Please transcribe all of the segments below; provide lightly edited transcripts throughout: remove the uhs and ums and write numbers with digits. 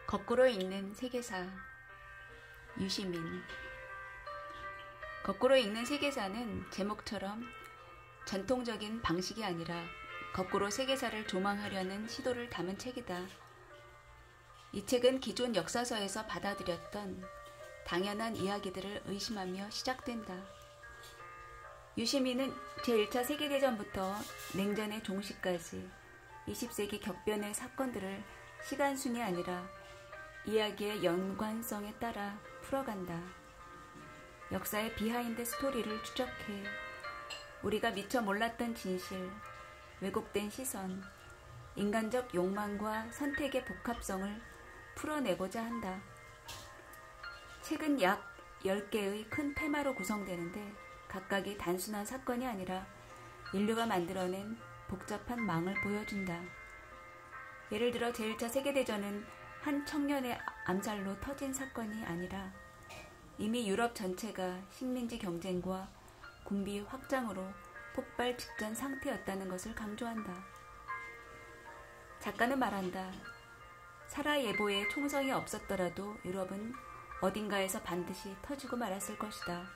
거꾸로 읽는 세계사. 유시민. 거꾸로 읽는 세계사는 제목처럼 전통적인 방식이 아니라 거꾸로 세계사를 조망하려는 시도를 담은 책이다. 이 책은 기존 역사서에서 받아들였던 당연한 이야기들을 의심하며 시작된다. 유시민은 제1차 세계대전부터 냉전의 종식까지 20세기 격변의 사건들을 시간순이 아니라 이야기의 연관성에 따라 풀어간다. 역사의 비하인드 스토리를 추적해 우리가 미처 몰랐던 진실, 왜곡된 시선, 인간적 욕망과 선택의 복합성을 풀어내고자 한다. 책은 약 10개의 큰 테마로 구성되는데 각각이 단순한 사건이 아니라 인류가 만들어낸 복잡한 망을 보여준다. 예를 들어 제1차 세계대전은 한 청년의 암살로 터진 사건이 아니라 이미 유럽 전체가 식민지 경쟁과 군비 확장으로 폭발 직전 상태였다는 것을 강조한다. 작가는 말한다. 사라예보에 총성이 없었더라도 유럽은 어딘가에서 반드시 터지고 말았을 것이다.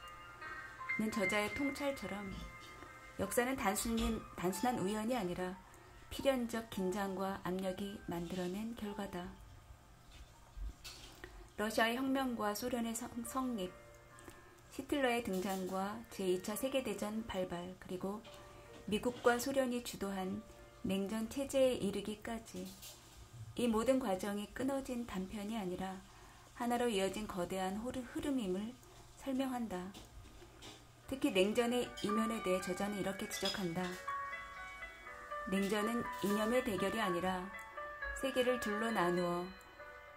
는 저자의 통찰처럼 역사는 단순한 우연이 아니라 필연적 긴장과 압력이 만들어낸 결과다. 러시아의 혁명과 소련의 성립, 히틀러의 등장과 제2차 세계대전 발발, 그리고 미국과 소련이 주도한 냉전 체제에 이르기까지 이 모든 과정이 끊어진 단편이 아니라 하나로 이어진 거대한 흐름임을 설명한다. 특히 냉전의 이면에 대해 저자는 이렇게 지적한다. 냉전은 이념의 대결이 아니라 세계를 둘로 나누어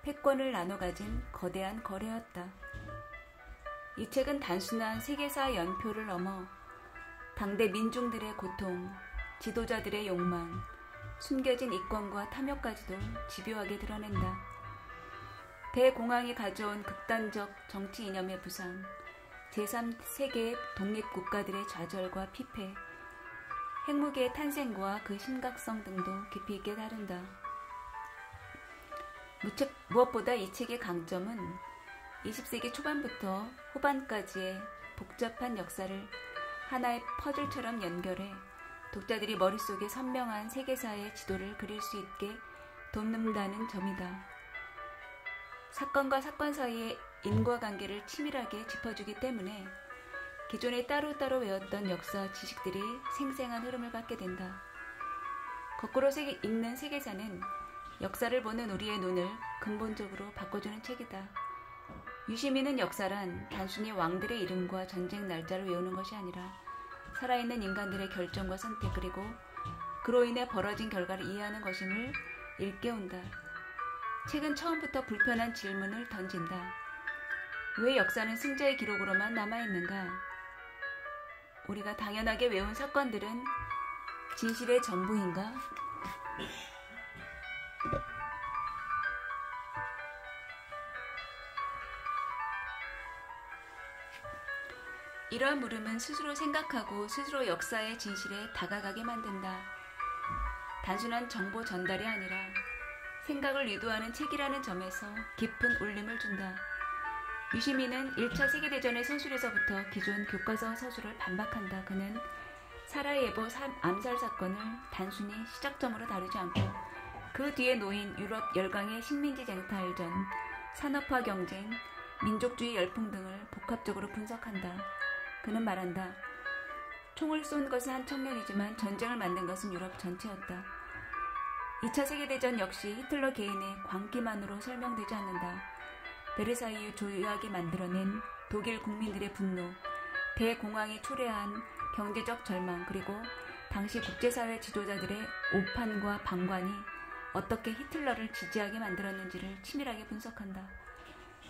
패권을 나눠 가진 거대한 거래였다. 이 책은 단순한 세계사 연표를 넘어 당대 민중들의 고통, 지도자들의 욕망, 숨겨진 이권과 탐욕까지도 집요하게 드러낸다. 대공황이 가져온 극단적 정치 이념의 부상, 제3세계의 독립국가들의 좌절과 피폐, 핵무기의 탄생과 그 심각성 등도 깊이 있게 다룬다. 무엇보다 이 책의 강점은 20세기 초반부터 후반까지의 복잡한 역사를 하나의 퍼즐처럼 연결해 독자들이 머릿속에 선명한 세계사의 지도를 그릴 수 있게 돕는다는 점이다. 사건과 사건 사이의 인과관계를 치밀하게 짚어주기 때문에 기존에 따로따로 외웠던 역사 지식들이 생생한 흐름을 갖게 된다. 거꾸로 읽는 세계사는 역사를 보는 우리의 눈을 근본적으로 바꿔주는 책이다. 유시민은 역사란 단순히 왕들의 이름과 전쟁 날짜를 외우는 것이 아니라 살아있는 인간들의 결정과 선택, 그리고 그로 인해 벌어진 결과를 이해하는 것임을 일깨운다. 책은 처음부터 불편한 질문을 던진다. 왜 역사는 승자의 기록으로만 남아있는가? 우리가 당연하게 외운 사건들은 진실의 전부인가? 이러한 물음은 스스로 생각하고 스스로 역사의 진실에 다가가게 만든다. 단순한 정보 전달이 아니라 생각을 유도하는 책이라는 점에서 깊은 울림을 준다. 유시민은 1차 세계대전의 서술에서부터 기존 교과서 서술을 반박한다. 그는 사라예보 암살 사건을 단순히 시작점으로 다루지 않고 그 뒤에 놓인 유럽 열강의 식민지 쟁탈전, 산업화 경쟁, 민족주의 열풍 등을 복합적으로 분석한다. 그는 말한다. 총을 쏜 것은 한 청년이지만 전쟁을 만든 것은 유럽 전체였다. 2차 세계대전 역시 히틀러 개인의 광기만으로 설명되지 않는다. 베르사유 조약이 만들어낸 독일 국민들의 분노, 대공황이 초래한 경제적 절망, 그리고 당시 국제사회 지도자들의 오판과 방관이 어떻게 히틀러를 지지하게 만들었는지를 치밀하게 분석한다.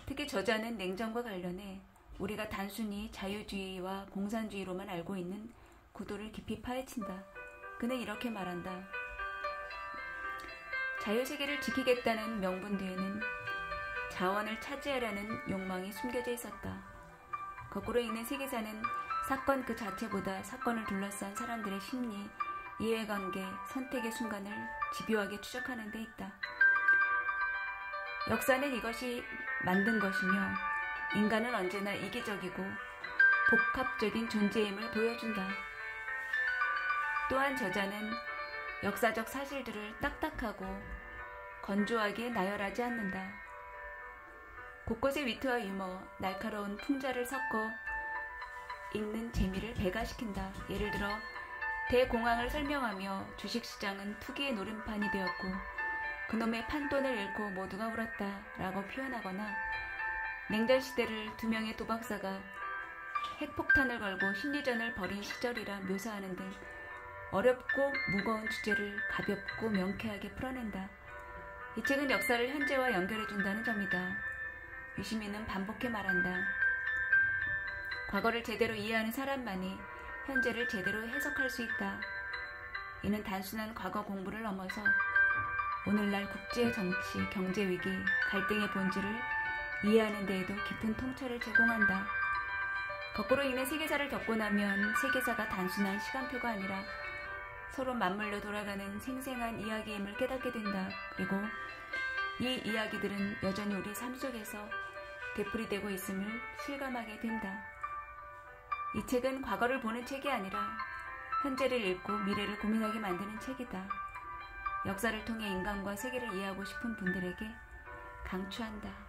특히 저자는 냉전과 관련해 우리가 단순히 자유주의와 공산주의로만 알고 있는 구도를 깊이 파헤친다. 그는 이렇게 말한다. 자유세계를 지키겠다는 명분 뒤에는 자원을 차지하려는 욕망이 숨겨져 있었다. 거꾸로 읽는 세계사는 사건 그 자체보다 사건을 둘러싼 사람들의 심리, 이해관계, 선택의 순간을 집요하게 추적하는 데 있다. 역사는 이것이 만든 것이며 인간은 언제나 이기적이고 복합적인 존재임을 보여준다. 또한 저자는 역사적 사실들을 딱딱하고 건조하게 나열하지 않는다. 곳곳에 위트와 유머, 날카로운 풍자를 섞어 읽는 재미를 배가시킨다. 예를 들어 대공황을 설명하며 주식시장은 투기의 노름판이 되었고 그놈의 판돈을 잃고 모두가 울었다 라고 표현하거나 냉전시대를 두 명의 도박사가 핵폭탄을 걸고 심리전을 벌인 시절이라 묘사하는 등 어렵고 무거운 주제를 가볍고 명쾌하게 풀어낸다. 이 책은 역사를 현재와 연결해준다는 점이다. 유시민은 반복해 말한다. 과거를 제대로 이해하는 사람만이 현재를 제대로 해석할 수 있다. 이는 단순한 과거 공부를 넘어서 오늘날 국제 정치, 경제 위기, 갈등의 본질을 이해하는 데에도 깊은 통찰을 제공한다. 거꾸로 인해 세계사를 겪고 나면 세계사가 단순한 시간표가 아니라 서로 맞물려 돌아가는 생생한 이야기임을 깨닫게 된다. 그리고 이 이야기들은 여전히 우리 삶 속에서 되풀이되고 있음을 실감하게 된다. 이 책은 과거를 보는 책이 아니라 현재를 읽고 미래를 고민하게 만드는 책이다. 역사를 통해 인간과 세계를 이해하고 싶은 분들에게 강추한다.